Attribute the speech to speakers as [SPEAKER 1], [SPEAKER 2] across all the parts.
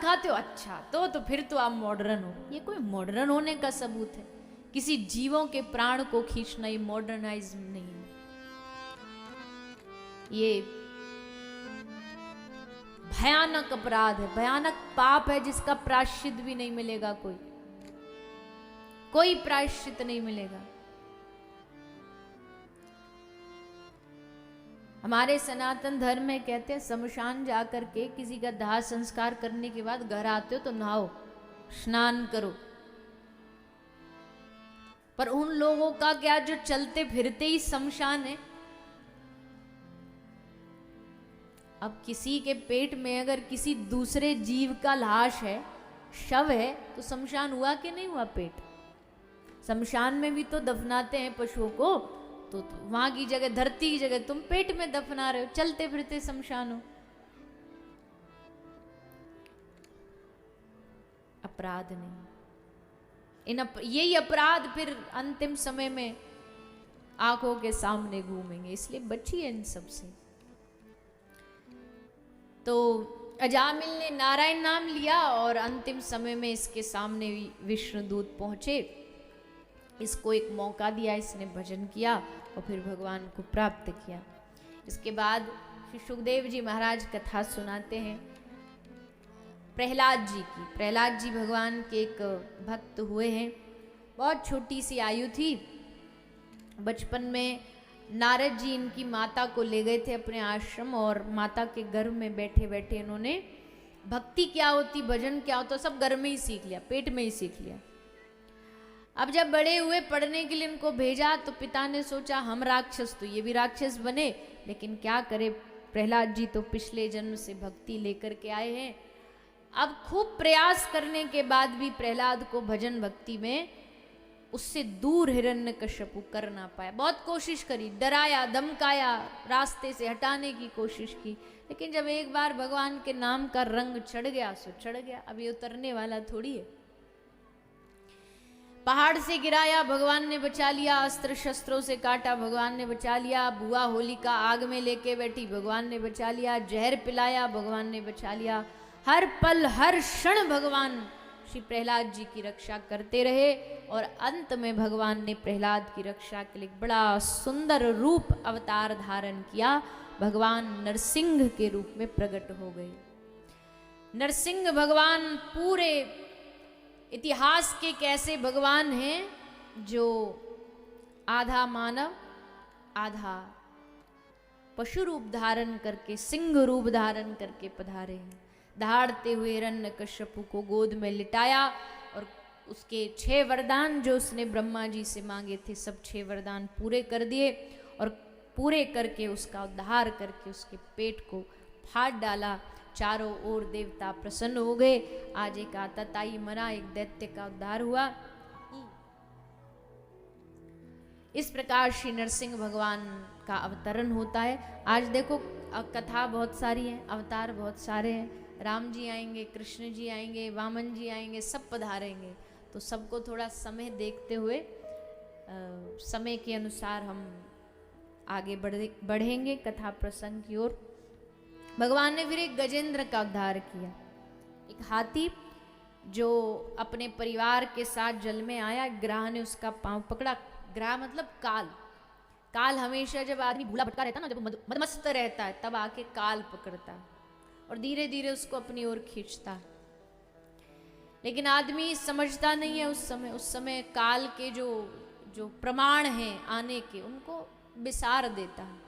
[SPEAKER 1] खाते हो, अच्छा तो फिर तो आप मॉडर्न हो। ये कोई मॉडर्न होने का सबूत है? किसी जीवों के प्राण को खींचना ये मॉडर्नाइज नहीं है, ये भयानक अपराध है, भयानक पाप है जिसका प्रायश्चित भी नहीं मिलेगा, कोई प्रायश्चित नहीं मिलेगा। हमारे सनातन धर्म में कहते हैं शमशान जाकर के किसी का दाह संस्कार करने के बाद घर आते हो तो नहाओ, स्नान करो। पर उन लोगों का क्या जो चलते फिरते ही शमशान है। अब किसी के पेट में अगर किसी दूसरे जीव का लाश है, शव है, तो शमशान हुआ कि नहीं हुआ? पेट शमशान में भी तो दफनाते हैं पशुओं को, तो वहां की जगह, धरती की जगह तुम पेट में दफना रहे हो, चलते फिरते शमशान हो। अपराध नहीं, यही अपराध फिर अंतिम समय में आंखों के सामने घूमेंगे, इसलिए बचिए इन सब से। तो अजामिल ने नारायण नाम लिया और अंतिम समय में इसके सामने विष्णुदूत पहुंचे, इसको एक मौका दिया, इसने भजन किया और फिर भगवान को प्राप्त किया। इसके बाद श्री सुखदेव जी महाराज कथा सुनाते हैं प्रहलाद जी की। प्रहलाद जी भगवान के एक भक्त हुए हैं, बहुत छोटी सी आयु थी। बचपन में नारद जी इनकी माता को ले गए थे अपने आश्रम, और माता के गर्भ में बैठे बैठे इन्होंने भक्ति क्या होती, भजन क्या होता, सब गर्भ में ही सीख लिया, पेट में ही सीख लिया। अब जब बड़े हुए, पढ़ने के लिए इनको भेजा, तो पिता ने सोचा हम राक्षस तो ये भी राक्षस बने, लेकिन क्या करे, प्रहलाद जी तो पिछले जन्म से भक्ति लेकर के आए हैं। अब खूब प्रयास करने के बाद भी प्रहलाद को भजन भक्ति में उससे दूर हिरण्यकश्यपु कर ना पाया। बहुत कोशिश करी, डराया, धमकाया, रास्ते से हटाने की कोशिश की, लेकिन जब एक बार भगवान के नाम का रंग चढ़ गया सो चढ़ गया, अब ये उतरने वाला थोड़ी है। पहाड़ से गिराया, भगवान ने बचा लिया, अस्त्र शस्त्रों से काटा, भगवान ने बचा लिया, बुआ होलिका आग में लेके बैठी, भगवान ने बचा लिया, जहर पिलाया, भगवान ने बचा लिया। हर पल हर क्षण भगवान श्री प्रहलाद जी की रक्षा करते रहे, और अंत में भगवान ने प्रहलाद की रक्षा के लिए बड़ा सुंदर रूप अवतार धारण किया, भगवान नरसिंह के रूप में प्रकट हो गए। नरसिंह भगवान पूरे इतिहास के कैसे भगवान हैं जो आधा मानव आधा पशु रूप धारण करके, सिंह रूप धारण करके पधारे हैं। दहाड़ते हुए हिरण्यकश्यपु को गोद में लिटाया और उसके 6 वरदान जो उसने ब्रह्मा जी से मांगे थे, सब 6 वरदान पूरे कर दिए, और पूरे करके उसका उद्धार करके उसके पेट को फाड़ डाला। चारों ओर देवता प्रसन्न हो गए। आज एक आतताई मरा, एक दैत्य का उद्धार हुआ। इस प्रकार श्री नरसिंह भगवान का अवतरण होता है। आज देखो कथा बहुत सारी है, अवतार बहुत सारे हैं। राम जी आएंगे, कृष्ण जी आएंगे, वामन जी आएंगे, सब पधारेंगे। तो सबको थोड़ा समय देखते हुए समय के अनुसार हम आगे बढ़ेंगे कथा प्रसंग की ओर। भगवान ने फिर एक गजेंद्र का उद्धार किया, एक हाथी जो अपने परिवार के साथ जल में आया, ग्राह ने उसका पांव पकड़ा। ग्राह मतलब काल। काल हमेशा जब आदमी भूला भटका रहता है ना, जब मदमस्त रहता है, तब आके काल पकड़ता है और धीरे धीरे उसको अपनी ओर खींचता है। लेकिन आदमी समझता नहीं है उस समय काल के जो प्रमाण हैं आने के, उनको बिसार देता है।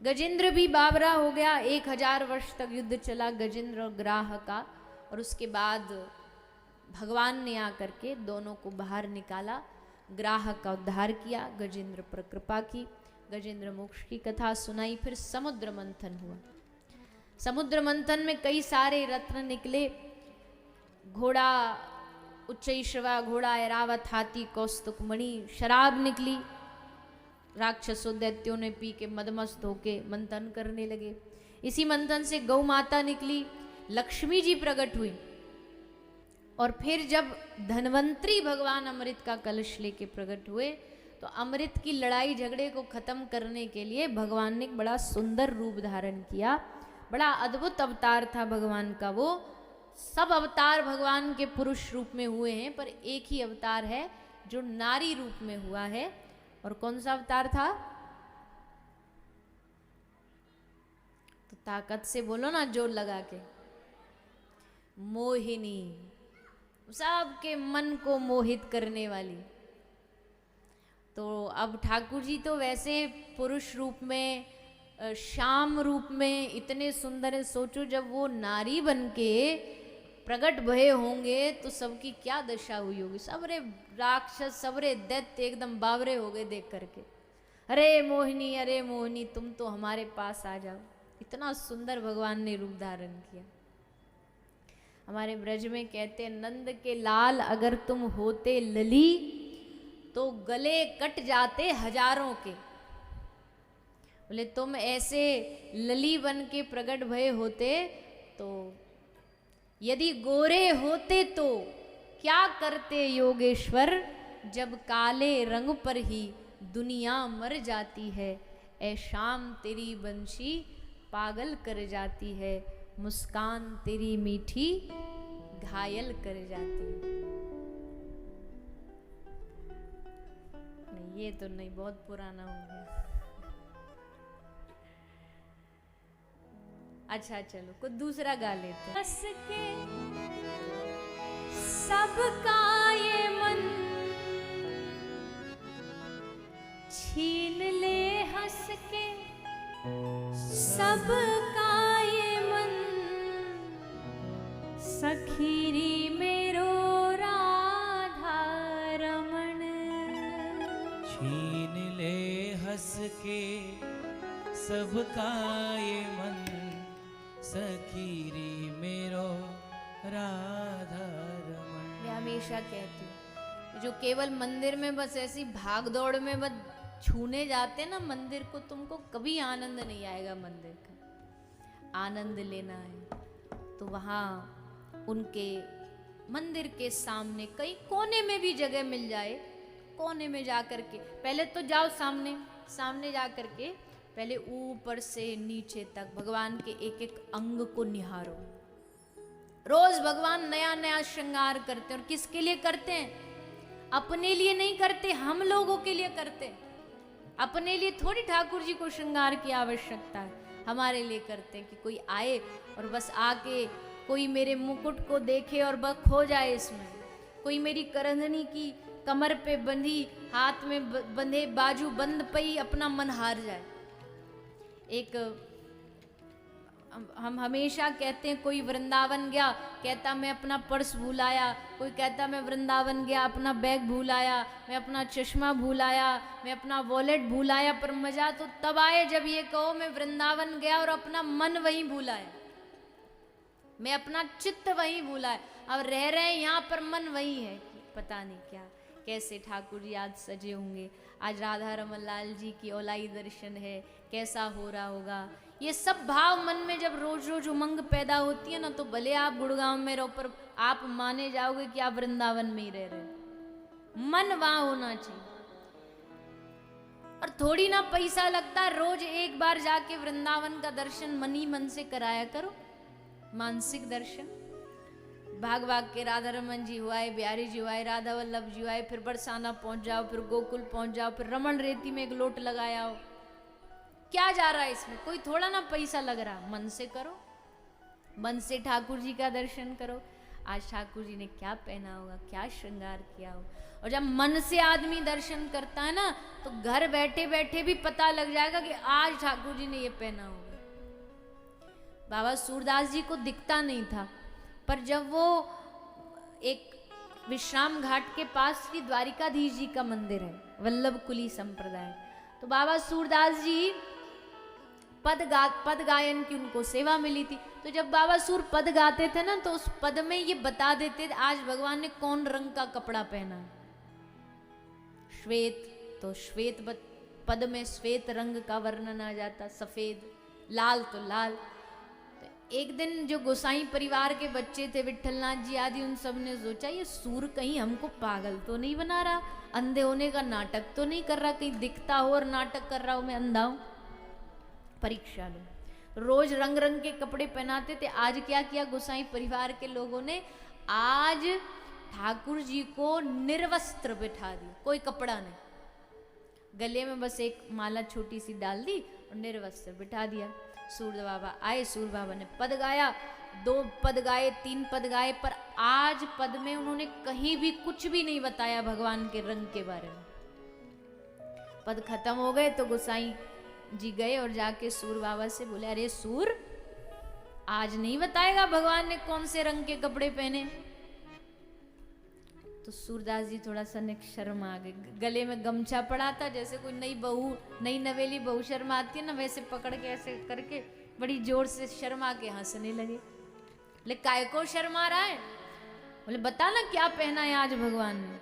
[SPEAKER 1] गजेंद्र भी बाबरा हो गया। 1000 वर्ष तक युद्ध चला गजेंद्र और ग्राह का, और उसके बाद भगवान ने आकर के दोनों को बाहर निकाला, ग्राह का उद्धार किया, गजेंद्र पर कृपा की, गजेंद्र मोक्ष की कथा सुनाई। फिर समुद्र मंथन हुआ। समुद्र मंथन में कई सारे रत्न निकले, घोड़ा उच्चैश्रवा, घोड़ा ऐरावत, हाथी कौस्तुक मणि, शराब निकली। राक्षसों दैत्यों ने पी के मदमस्त होके मंथन करने लगे। इसी मंथन से गौ माता निकली, लक्ष्मी जी प्रकट हुई, और फिर जब धन्वंतरी भगवान अमृत का कलश लेके प्रकट हुए, तो अमृत की लड़ाई झगड़े को खत्म करने के लिए भगवान ने एक बड़ा सुंदर रूप धारण किया। बड़ा अद्भुत अवतार था भगवान का वो। सब अवतार भगवान के पुरुष रूप में हुए हैं, पर एक ही अवतार है जो नारी रूप में हुआ है। और कौन सा अवतार था? तो ताकत से बोलो ना, जोर लगा के। मोहिनी, सबके मन को मोहित करने वाली। तो अब ठाकुर जी तो वैसे पुरुष रूप में, श्याम रूप में इतने सुंदर है। सोचो जब वो नारी बनके प्रकट भये होंगे तो सबकी क्या दशा हुई होगी। सबरे राक्षस, सबरे दैत्य एकदम बावरे हो गए देख करके। अरे मोहिनी तुम तो हमारे पास आ जाओ। इतना सुंदर भगवान ने रूप धारण किया। हमारे ब्रज में कहते हैं, नंद के लाल अगर तुम होते लली तो गले कट जाते हजारों के। बोले तुम ऐसे लली बन के प्रकट भये होते तो, यदि गोरे होते तो क्या करते योगेश्वर, जब काले रंग पर ही दुनिया मर जाती है। ऐ शाम तेरी बंशी पागल कर जाती है, मुस्कान तेरी मीठी घायल कर जाती है। नहीं, ये तो नहीं, बहुत पुराना हो गया। अच्छा चलो कुछ दूसरा गा लेते हैं। हंस के सबका ये मन छीन ले, हंस के सबका ये मन, सखीरी मेरो राधा रमण।
[SPEAKER 2] छीन ले हंस के सबका ये मन, सखीरी मेरो राधा रमण।
[SPEAKER 1] मैं हमेशा कहती हूँ, जो केवल मंदिर में बस ऐसी भाग दौड़ में बस छूने जाते ना मंदिर को, तुमको कभी आनंद नहीं आएगा। मंदिर का आनंद लेना है तो वहाँ उनके मंदिर के सामने कहीं कोने में भी जगह मिल जाए, कोने में जा कर के पहले तो जाओ सामने जा कर के पहले ऊपर से नीचे तक भगवान के एक एक अंग को निहारो। रोज भगवान नया नया श्रृंगार करते हैं। और किसके लिए करते हैं? अपने लिए नहीं करते, हम लोगों के लिए करते हैं। अपने लिए थोड़ी ठाकुर जी को श्रृंगार की आवश्यकता है, हमारे लिए करते हैं कि कोई आए और बस आके कोई मेरे मुकुट को देखे और बस खो जाए इसमें, कोई मेरी करंदनी की कमर पे बंधी, हाथ में बंधे, बाजू बंद पई अपना मन हार जाए। एक हम हमेशा कहते हैं, कोई वृंदावन गया कहता मैं अपना पर्स भूल आया, कोई कहता मैं वृंदावन गया अपना बैग भूल आया, मैं अपना चश्मा भूल आया, मैं अपना वॉलेट भूल आया। पर मजा तो तब आए जब ये कहो मैं वृंदावन गया और अपना मन वहीं भूल आया, मैं अपना चित्त वहीं भूला है। अब रह रहे यहाँ पर मन वही है कि पता नहीं क्या कैसे ठाकुर जी आज सजे होंगे। आज राधा रमन लाल जी की औलाई दर्शन है, कैसा हो रहा होगा। ये सब भाव मन में जब रोज रोज उमंग पैदा होती है ना, तो भले आप गुड़गांव में रहो पर आप माने जाओगे कि आप वृंदावन में ही रह रहे। मन वहां होना चाहिए। और थोड़ी ना पैसा लगता, रोज एक बार जाके वृंदावन का दर्शन मन ही मन से कराया करो, मानसिक दर्शन। भाग भाग के राधा रमन जी हुआए, बिहारी जी हुआए, राधा वल्लभ जी हुआए, फिर बरसाना पहुंच जाओ, फिर गोकुल पहुंच जाओ, फिर रमन रेती में एक लोट लगाया हो। क्या जा रहा है इसमें? कोई थोड़ा ना पैसा लग रहा। मन से करो, मन से ठाकुर जी का दर्शन करो। आज ठाकुर जी ने क्या पहना होगा, क्या श्रृंगार किया हो। और जब मन से आदमी दर्शन करता है ना, तो घर बैठे बैठे भी पता लग जाएगा कि आज ठाकुर जी ने ये पहना होगा। बाबा सूरदास जी को दिखता नहीं था, पर जब वो एक विश्राम घाट के पास की द्वारिकाधीश जी का मंदिर है, वल्लभ कुली संप्रदाय, तो बाबा सूरदास जी पद गायन की उनको सेवा मिली थी। तो जब बाबा सूर पद गाते थे ना, तो उस पद में ये बता देते थे आज भगवान ने कौन रंग का कपड़ा पहना है। श्वेत, तो श्वेत पद में श्वेत रंग का वर्णन आ जाता, सफेद, लाल तो लाल। एक दिन जो गोसाई परिवार के बच्चे थे, विठलनाथ जी आदि, उन सब ने सोचा ये सूर कहीं हमको पागल तो नहीं बना रहा, अंधे होने का नाटक तो नहीं कर रहा, कहीं दिखता हो और नाटक कर रहा हो मैं अंधा हूं, परीक्षा लो। रोज रंग रंग के कपड़े पहनाते थे। आज क्या किया गोसाई परिवार के लोगों ने, आज ठाकुर जी को निर्वस्त्र बिठा दिया, कोई कपड़ा नहीं, गले में बस एक माला छोटी सी डाल दी और निर्वस्त्र बिठा दिया। सूर्य बाबा आए, सूर्य बाबा ने पद गाया, 2 पद गाए, 3 पद गाए, पर आज पद में उन्होंने कहीं भी कुछ भी नहीं बताया भगवान के रंग के बारे में। पद खत्म हो गए तो गोसाई जी गए और जाके सूर्य बाबा से बोले, अरे सूर्य, आज नहीं बताएगा भगवान ने कौन से रंग के कपड़े पहने? तो सूरदास जी थोड़ा सा शर्म आ गए, गले में गमछा पड़ा था, जैसे कोई नई नवेली बहू शर्माती है ना, वैसे पकड़ के ऐसे करके बड़ी जोर से शर्मा के हंसने लगे। बोले काय को शर्मा रहा है? बोले बता ना क्या पहना है आज भगवान ने।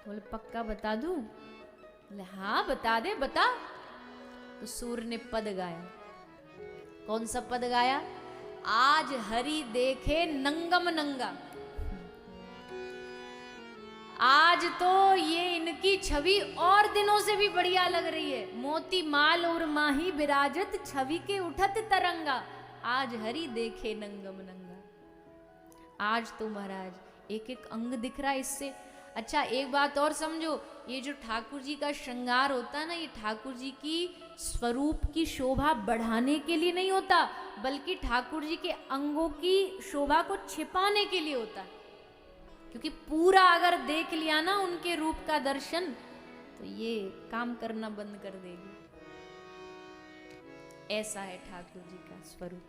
[SPEAKER 1] बोले पक्का बता दूं? बोले हाँ बता दे, बता। तो सूर्य ने पद गाया। कौन सा पद गाया? आज हरि देखे नंगम नंगा। आज तो ये इनकी छवि और दिनों से भी बढ़िया लग रही है। मोती माल और माही विराजत, छवि के उठत तरंगा। आज हरि देखे नंगम नंगा। आज तो महाराज एक एक अंग दिख रहा है इससे। अच्छा एक बात और समझो, ये जो ठाकुर जी का श्रृंगार होता है ना, ये ठाकुर जी की स्वरूप की शोभा बढ़ाने के लिए नहीं होता, बल्कि ठाकुर जी के अंगों की शोभा को छिपाने के लिए होता है। क्योंकि पूरा अगर देख लिया ना उनके रूप का दर्शन, तो ये काम करना बंद कर देगी। ऐसा है ठाकुर जी का स्वरूप।